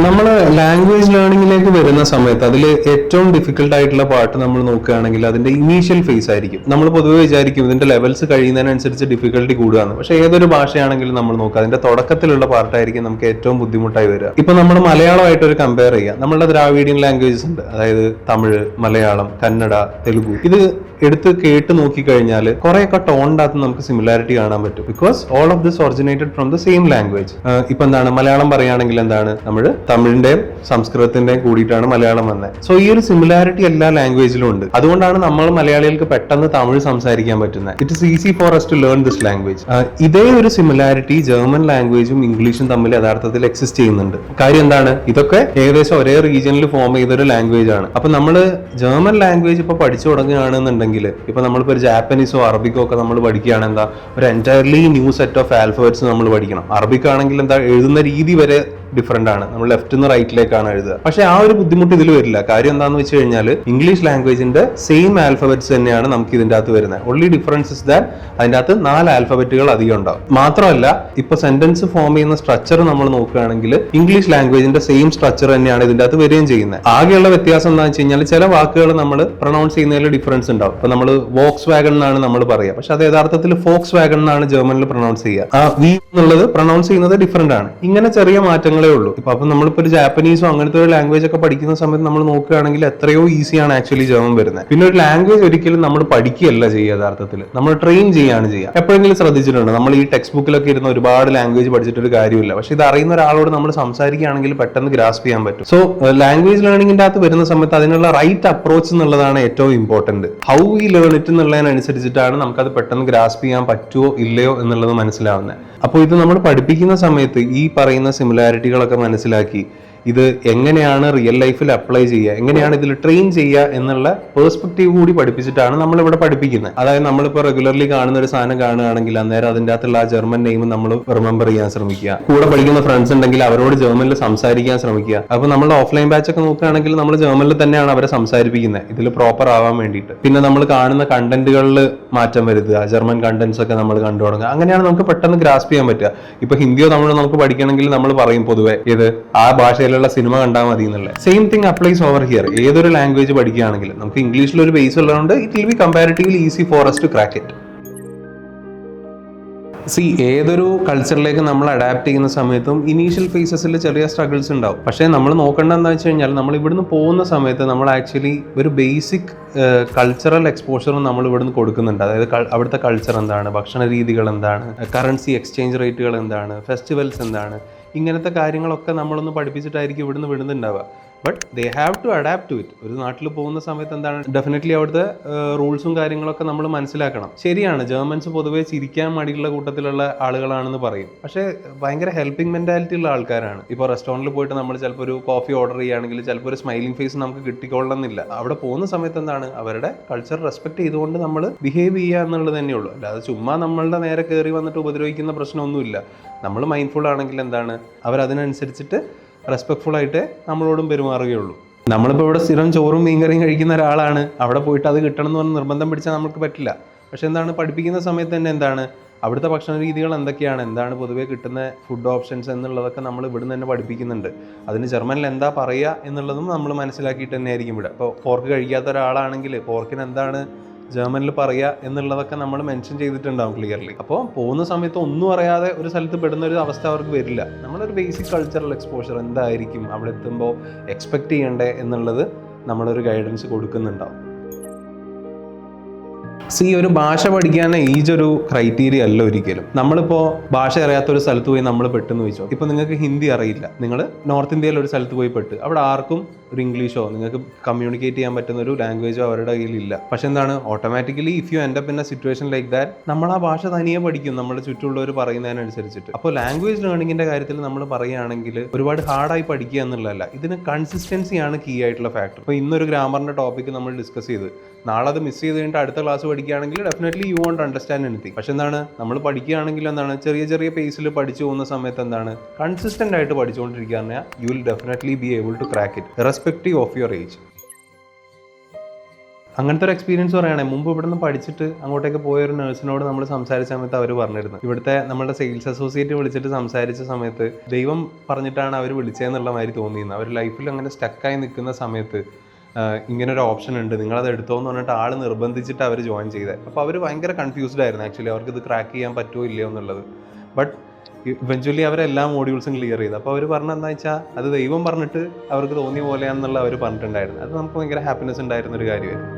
നമ്മൾ ലാംഗ്വേജ് ലേണിംഗിലേക്ക് വരുന്ന സമയത്ത് അതിൽ ഏറ്റവും ഡിഫിക്കൽട്ട് ആയിട്ടുള്ള പാർട്ട് നമ്മൾ നോക്കുകയാണെങ്കിൽ അതിന്റെ ഇനീഷ്യൽ ഫേസ് ആയിരിക്കും. നമ്മൾ പൊതുവെ വിചാരിക്കും ഇതിന്റെ ലെവൽസ് കഴിയുന്നതിനനുസരിച്ച് ഡിഫിക്കൽട്ടി കൂടുകയാണ്. പക്ഷേ ഏതൊരു ഭാഷയാണെങ്കിലും നമ്മൾ നോക്കുക അതിന്റെ തുടക്കത്തിലുള്ള പാർട്ടായിരിക്കും നമുക്ക് ഏറ്റവും ബുദ്ധിമുട്ടായി വരിക. ഇപ്പൊ നമ്മൾ മലയാളമായിട്ട് ഒരു കമ്പയർ ചെയ്യുക. നമ്മളുടെ ദ്രാവിഡിയൻ ലാംഗ്വേജസ് ഉണ്ട്, അതായത് തമിഴ്, മലയാളം, കന്നഡ, തെലുഗു. ഇത് എടുത്ത് കേട്ട് നോക്കിക്കഴിഞ്ഞാൽ കുറെയൊക്കെ ടോണിന്റെ അകത്ത് നമുക്ക് സിമിലാരിറ്റി കാണാൻ പറ്റും. Because all of this originated from the same language. ഇപ്പൊ എന്താണ് മലയാളം പറയുകയാണെങ്കിൽ എന്താണ് തമിഴിന്റെയും സംസ്കൃതത്തിന്റെയും കൂടിയിട്ടാണ് മലയാളം വന്നത്. സോ ഈ ഒരു സിമിലാരിറ്റി എല്ലാ ലാംഗ്വേജിലും ഉണ്ട്. അതുകൊണ്ടാണ് നമ്മൾ മലയാളികൾക്ക് പെട്ടെന്ന് തമിഴ് സംസാരിക്കാൻ പറ്റുന്നത്. It is easy for us to learn this language. ഇതേ ഒരു സിമിലാരിറ്റി ജർമ്മൻ ലാംഗ്വേജും ഇംഗ്ലീഷും തമ്മിൽ യഥാർത്ഥത്തിൽ എക്സിസ്റ്റ് ചെയ്യുന്നുണ്ട്. കാര്യം എന്താണ്, ഇതൊക്കെ ഏകദേശം ഒരേ റീജിയനിൽ ഫോം ചെയ്തൊരു ലാംഗ്വേജ് ആണ്. അപ്പൊ നമ്മൾ ജർമ്മൻ ലാംഗ്വേജ് ഇപ്പൊ പഠിച്ചു തുടങ്ങുകയാണെന്നുണ്ടെങ്കിൽ ഇപ്പൊ നമ്മളിപ്പോ ഒരു ജാപ്പനീസോ അറബിക്കോ ഒക്കെ നമ്മൾ പഠിക്കുകയാണ്, എന്താ ഒരു entirely new set of alphabets നമ്മൾ പഠിക്കണം. അറബിക് ആണെങ്കിൽ എന്താ എഴുതുന്ന രീതി വരെ ഡിഫറെന്റ് ആണ്. നമ്മൾ ലെഫ്റ്റ് നിന്ന് റൈറ്റിലേക്കാണ് എഴുതുക. പക്ഷെ ആ ഒരു ബുദ്ധിമുട്ട് ഇതിൽ വരില്ല. കാര്യം എന്താണെന്ന് വെച്ച് കഴിഞ്ഞാൽ ഇംഗ്ലീഷ് ലാംഗ്വേജിന്റെ സെയിം ആൽഫബറ്റ്സ് തന്നെയാണ് നമുക്ക് ഇതിന്റെ അകത്ത് വരുന്നത്. ഓൺലി ഡിഫറൻസ് ഇസ് ദാറ്റ് അതിന്റെ അകത്ത് 4 ആൽഫബറ്റുകൾ അധികം ഉണ്ടാവും. മാത്രമല്ല ഇപ്പൊ സെന്റൻസ് ഫോം ചെയ്യുന്ന സ്ട്രക്ചർ നമ്മൾ നോക്കുകയാണെങ്കിൽ ഇംഗ്ലീഷ് ലാംഗ്വേജിന്റെ സെയിം സ്ട്രക്ചർ തന്നെയാണ് ഇതിന്റെ അകത്ത് വരികയും ചെയ്യുന്നത്. ആകെയുള്ള വ്യത്യാസം എന്താണെന്ന് വെച്ച് കഴിഞ്ഞാൽ ചില വാക്കുകൾ നമ്മൾ പ്രൊനൗൺസ് ചെയ്യുന്നതിൽ ഡിഫറൻസ് ഉണ്ടാവും. ഇപ്പൊ നമ്മൾ വോക്സ് വാഗൺ എന്നാണ് നമ്മൾ പറയുക, പക്ഷെ അത് യഥാർത്ഥത്തിൽ ഫോക്സ് വാഗൺ എന്നാണ് ജർമ്മനിൽ പ്രൊനൗൺസ് ചെയ്യുക. ആ വി എന്നുള്ളത് പ്രൊനൗൺസ് ചെയ്യുന്നത് ഡിഫറെന്റ് ആണ്. ഇങ്ങനെ ചെറിയ മാറ്റങ്ങളേ ഉള്ളൂ. അപ്പൊ നമ്മളിപ്പോ ഒരു ജാപ്പനീസോ അങ്ങനത്തെ ഒരു ലാംഗ്വേജ് ഒക്കെ പഠിക്കുന്ന സമയത്ത് നമ്മൾ നോക്കുകയാണെങ്കിൽ എത്രയോ ഈസിയാണ് ആക്ച്വലി ജർമ്മൻ വരുന്നത്. പിന്നെ ഒരു ലാംഗ്വേജ് ഒരിക്കലും നമ്മൾ പഠിക്കുകയല്ല ചെയ്യുക, യഥാർത്ഥത്തിൽ നമ്മൾ ട്രെയിൻ ചെയ്യാണ് ചെയ്യുക. എപ്പോഴെങ്കിലും ശ്രദ്ധിച്ചിട്ടുണ്ട് നമ്മൾ ഈ ടെക്സ്റ്റ് ബുക്കിലൊക്കെ ഇരുന്ന് ഒരുപാട് ലാംഗ്വേജ് പഠിച്ചിട്ടൊരു കാര്യമില്ല. പക്ഷെ ഇത് അറിയുന്ന ഒരാളോട് നമ്മൾ സംസാരിക്കുകയാണെങ്കിൽ പെട്ടെന്ന് ഗ്രാസ്പ് ചെയ്യാൻ പറ്റും. സോ ലാംഗ്വേജ് ലേണിംഗിന്റെ അകത്ത് വരുന്ന സമയത്ത് അതിനുള്ള റൈറ്റ് അപ്രോച്ച് എന്നുള്ളതാണ് ഏറ്റവും important. How we learn it എന്നുള്ളതിനനുസരിച്ചിട്ടാണ് നമുക്കത് പെട്ടെന്ന് ഗ്രാസ്പ് ചെയ്യാൻ പറ്റുമോ ഇല്ലയോ എന്നുള്ളത് മനസ്സിലാവുന്നത്. അപ്പോൾ ഇത് നമ്മൾ പഠിപ്പിക്കുന്ന സമയത്ത് ഈ പറയുന്ന സിമിലാരിറ്റികളൊക്കെ മനസ്സിലാക്കി ഇത് എങ്ങനെയാണ് റിയൽ ലൈഫിൽ അപ്ലൈ ചെയ്യുക, എങ്ങനെയാണ് ഇതിൽ ട്രെയിൻ ചെയ്യുക എന്നുള്ള പേഴ്സ്പെക്റ്റീവ് കൂടി പഠിപ്പിച്ചിട്ടാണ് നമ്മൾ ഇവിടെ പഠിപ്പിക്കുന്നത്. അതായത് നമ്മളിപ്പോൾ റെഗുലർലി കാണുന്ന ഒരു സാധനം കാണുകയാണെങ്കിൽ അന്നേരം അതിൻ്റെ അകത്തുള്ള ആ ജർമ്മൻ നെയിം നമ്മൾ റിമെമ്പർ ചെയ്യാൻ ശ്രമിക്കുക. കൂടെ പഠിക്കുന്ന ഫ്രണ്ട്സ് ഉണ്ടെങ്കിൽ അവരോട് ജർമ്മനിൽ സംസാരിക്കാൻ ശ്രമിക്കുക. അപ്പോൾ നമ്മൾ ഓഫ്ലൈൻ ബാച്ച് ഒക്കെ നോക്കുകയാണെങ്കിൽ നമ്മൾ ജർമ്മനിൽ തന്നെയാണ് അവരെ സംസാരിപ്പിക്കുന്നത്, ഇതിൽ പ്രോപ്പർ ആവാൻ വേണ്ടിയിട്ട്. പിന്നെ നമ്മൾ കാണുന്ന കണ്ടന്റുകളിൽ മാറ്റം വരുത്തുക, ജർമ്മൻ കണ്ടന്റ്സ് ഒക്കെ നമ്മൾ കണ്ടു തുടങ്ങുക. അങ്ങനെയാണ് നമുക്ക് പെട്ടെന്ന് ഗ്രാസ്പ് ചെയ്യാൻ പറ്റുക. ഇപ്പൊ ഹിന്ദിയോ തമിഴോ നമുക്ക് പഠിക്കണമെങ്കിൽ നമ്മൾ പറയും പൊതുവെ ഇത് ആ ഭാഷയിൽ സിനിമ കണ്ടാൽ മതി എന്നുള്ള same thing applies over here. ഏതൊരു ലാംഗ്വേജ് പഠിക്കുകയാണെങ്കിൽ നമുക്ക് ഇംഗ്ലീഷിൽ ഒരു ബേസ് ഉള്ളതുകൊണ്ട് it will be comparatively easy for us to crack it. ഏതൊരു കൾച്ചറിലേക്ക് നമ്മൾ അഡാപ്റ്റ് ചെയ്യുന്ന സമയത്തും ഇനീഷ്യൽ ഫേസസിൽ ചെറിയ സ്ട്രഗിൾസ് ഉണ്ടാവും. പക്ഷേ നമ്മൾ നോക്കേണ്ടത് എന്താ വെച്ച് കഴിഞ്ഞാൽ നമ്മൾ ഇവിടുന്ന് പോകുന്ന സമയത്ത് നമ്മൾ ആക്ച്വലി ഒരു ബേസിക് കൾച്ചറൽ എക്സ്പോഷറും നമ്മൾ ഇവിടുന്ന് കൊടുക്കുന്നുണ്ട്. അതായത് അവിടുത്തെ കൾച്ചർ എന്താണ്, ഭക്ഷണ രീതികൾ എന്താണ്, കറൻസി എക്സ്ചേഞ്ച് റേറ്റുകൾ എന്താണ്, ഫെസ്റ്റിവൽസ് എന്താണ്, ഇങ്ങനത്തെ കാര്യങ്ങളൊക്കെ നമ്മളൊന്ന് പഠിപ്പിച്ചിട്ടായിരിക്കും ഇവിടുന്ന് വിടുന്നുണ്ടാവുക. But they have to adapt to it. ഒരു നാട്ടിൽ പോകുന്ന സമയത്ത് എന്താണ് ഡെഫിനറ്റ്ലി അവിടുത്തെ റൂൾസും കാര്യങ്ങളൊക്കെ നമ്മൾ മനസ്സിലാക്കണം. ശരിയാണ്, ജർമ്മൻസ് പൊതുവേ ചിരിക്കാൻ മടിയുള്ള കൂട്ടത്തിലുള്ള ആളുകളാണെന്ന് പറയും. പക്ഷേ ഭയങ്കര ഹെൽപ്പിംഗ് മെന്റാലിറ്റി ഉള്ള ആൾക്കാരാണ്. ഇപ്പോൾ റെസ്റ്റോറൻറ്റിൽ പോയിട്ട് നമ്മൾ ചിലപ്പോൾ ഒരു കോഫി ഓർഡർ ചെയ്യുകയാണെങ്കിൽ ചിലപ്പോൾ ഒരു സ്മൈലിംഗ് ഫേസ് നമുക്ക് കിട്ടിക്കൊള്ളണമെന്നില്ല. അവിടെ പോകുന്ന സമയത്ത് എന്താണ് അവരുടെ കൾച്ചർ റെസ്പെക്ട് ചെയ്തുകൊണ്ട് നമ്മൾ ബിഹേവ് ചെയ്യുക എന്നുള്ളത് തന്നെയുള്ളൂ. അല്ലാതെ ചുമ്മാ നമ്മളുടെ നേരെ കയറി വന്നിട്ട് ഉപദ്രവിക്കുന്ന പ്രശ്നമൊന്നുമില്ല. നമ്മൾ മൈൻഡ്ഫുൾ ആണെങ്കിൽ എന്താണ് അവരതിനനുസരിച്ചിട്ട് റെസ്പെക്ട്ഫുൾ ആയിട്ട് നമ്മളോടും പെരുമാറുകയുള്ളൂ. നമ്മളിപ്പോൾ ഇവിടെ സ്ഥിരം ചോറും മീൻകറിയും കഴിക്കുന്ന ഒരാളാണ്, അവിടെ പോയിട്ട് അത് കിട്ടണം എന്ന് പറഞ്ഞ് നിർബന്ധം പിടിച്ചാൽ നമുക്ക് പറ്റില്ല. പക്ഷെ എന്താണ് പഠിപ്പിക്കുന്ന സമയത്ത് തന്നെ എന്താണ് അവിടുത്തെ ഭക്ഷണ രീതികൾ എന്തൊക്കെയാണ്, എന്താണ് പൊതുവേ കിട്ടുന്ന ഫുഡ് ഓപ്ഷൻസ് എന്നുള്ളതൊക്കെ നമ്മൾ ഇവിടുന്ന് തന്നെ പഠിപ്പിക്കുന്നുണ്ട്. അതിന് ജർമ്മനിൽ എന്താ പറയുക എന്നുള്ളതും നമ്മൾ മനസ്സിലാക്കിയിട്ട് തന്നെ ആയിരിക്കും ഇവിടെ. ഇപ്പോൾ പോർക്ക് കഴിക്കാത്ത ഒരാളാണെങ്കിൽ പോർക്കിന് എന്താണ് ജർമ്മനിൽ പറയുക എന്നുള്ളതൊക്കെ നമ്മൾ മെൻഷൻ ചെയ്തിട്ടുണ്ടാവും ക്ലിയർലി. അപ്പോൾ പോകുന്ന സമയത്ത് ഒന്നും അറിയാതെ ഒരു സ്ഥലത്ത് പെടുന്ന ഒരു അവസ്ഥ അവർക്ക് വരില്ല. നമ്മളൊരു ബേസിക് കൾച്ചറൽ എക്സ്പോഷർ എന്തായിരിക്കും അവിടെ എത്തുമ്പോൾ എക്സ്പെക്ട് ചെയ്യേണ്ടത് എന്നുള്ളത് നമ്മളൊരു ഗൈഡൻസ് കൊടുക്കുന്നുണ്ടാവും. ഒരു ഭാഷ പഠിക്കാൻ ഏജ് ഒരു ക്രൈറ്റീരിയ അല്ല ഒരിക്കലും. നമ്മളിപ്പോൾ ഭാഷ അറിയാത്തൊരു സ്ഥലത്ത് പോയി നമ്മൾ പെട്ടെന്ന് വെച്ചോ, ഇപ്പോൾ നിങ്ങൾക്ക് ഹിന്ദി അറിയില്ല, നിങ്ങൾ നോർത്ത് ഇന്ത്യയിൽ ഒരു സ്ഥലത്ത് പോയി പെട്ട് അവിടെ ആർക്കും ഒരു ഇംഗ്ലീഷോ നിങ്ങൾക്ക് കമ്മ്യൂണിക്കേറ്റ് ചെയ്യാൻ പറ്റുന്ന ഒരു ലാംഗ്വേജോ അവരുടെ കയ്യിലില്ല. പക്ഷെ എന്താണ് automatically if you end up in A situation like that നമ്മൾ ആ ഭാഷ തനിയെ പഠിക്കും നമ്മുടെ ചുറ്റുമുള്ളവർ പറയുന്നതിനനുസരിച്ചിട്ട്. അപ്പോൾ ലാംഗ്വേജ് ലേണിംഗിന്റെ കാര്യത്തിൽ നമ്മൾ പറയുകയാണെങ്കിൽ ഒരുപാട് ഹാർഡായി പഠിക്കുക എന്നുള്ളതല്ല, ഇതിന് കൺസിസ്റ്റൻസിയാണ് കീ ആയിട്ടുള്ള ഫാക്ടർ. ഇപ്പോൾ ഇന്നൊരു ഗ്രാമറിന്റെ ടോപ്പിക് നമ്മൾ ഡിസ്കസ് ചെയ്ത് നാളെ അത് മിസ് ചെയ്ത് കഴിഞ്ഞിട്ട് അടുത്ത ക്ലാസ് പഠിക്കുകയാണെങ്കിൽ definitely you won't understand anything. പക്ഷെ എന്താണ് നമ്മൾ പഠിക്കുകയാണെങ്കിൽ എന്താണ് ചെറിയ ചെറിയ പേസിൽ പഠിച്ചു പോകുന്ന സമയത്ത് എന്താണ് കൺസിസ്റ്റന്റ് ആയിട്ട് പഠിച്ചുകൊണ്ടിരിക്കുക പറഞ്ഞാൽ you will definitely be able to crack it irrespective of your age. അങ്ങനത്തെ ഒരു എക്സ്പീരിയൻസ് പറയുകയാണെങ്കിൽ മുമ്പ് ഇവിടെ നിന്ന് പഠിച്ചിട്ട് അങ്ങോട്ടേക്ക് പോയ ഒരു നഴ്സിനോട് നമ്മൾ സംസാരിച്ച സമയത്ത് അവർ പറഞ്ഞിരുന്നു, ഇവിടുത്തെ നമ്മുടെ സെയിൽസ് അസോസിയേറ്റ് വിളിച്ചിട്ട് സംസാരിച്ച സമയത്ത് ദൈവം പറഞ്ഞിട്ടാണ് അവർ വിളിച്ചതെന്നുള്ള മാതിരി തോന്നിയിരുന്നു. അവർ ലൈഫിൽ അങ്ങനെ സ്റ്റക്കായി നിൽക്കുന്ന സമയത്ത് ഇങ്ങനൊരു ഓപ്ഷൻ ഉണ്ട്, നിങ്ങളത് എടുത്തോ എന്ന് പറഞ്ഞിട്ട് ആൾ നിർബന്ധിച്ചിട്ട് അവർ ജോയിൻ ചെയ്തത്. അപ്പോൾ അവർ ഭയങ്കര കൺഫ്യൂസ്ഡ് ആയിരുന്നു ആക്ച്വലി, അവർക്ക് ഇത് ക്രാക്ക് ചെയ്യാൻ പറ്റുമോ ഇല്ലയോ എന്നുള്ളത്. ബട്ട് ഇവഞ്ച്വലി അവരെല്ലാ മോഡ്യൂൾസും ക്ലിയർ ചെയ്തു. അപ്പോൾ അവർ പറഞ്ഞതെന്താ വെച്ചാൽ അത് ദൈവം പറഞ്ഞിട്ട് അവർക്ക് തോന്നിയ പോലെയാണെന്നുള്ള അവർ പറഞ്ഞിട്ടുണ്ടായിരുന്നു. അത് നമുക്ക് ഭയങ്കര ഹാപ്പിനെസ് ഉണ്ടായിരുന്നൊരു കാര്യമായിരുന്നു.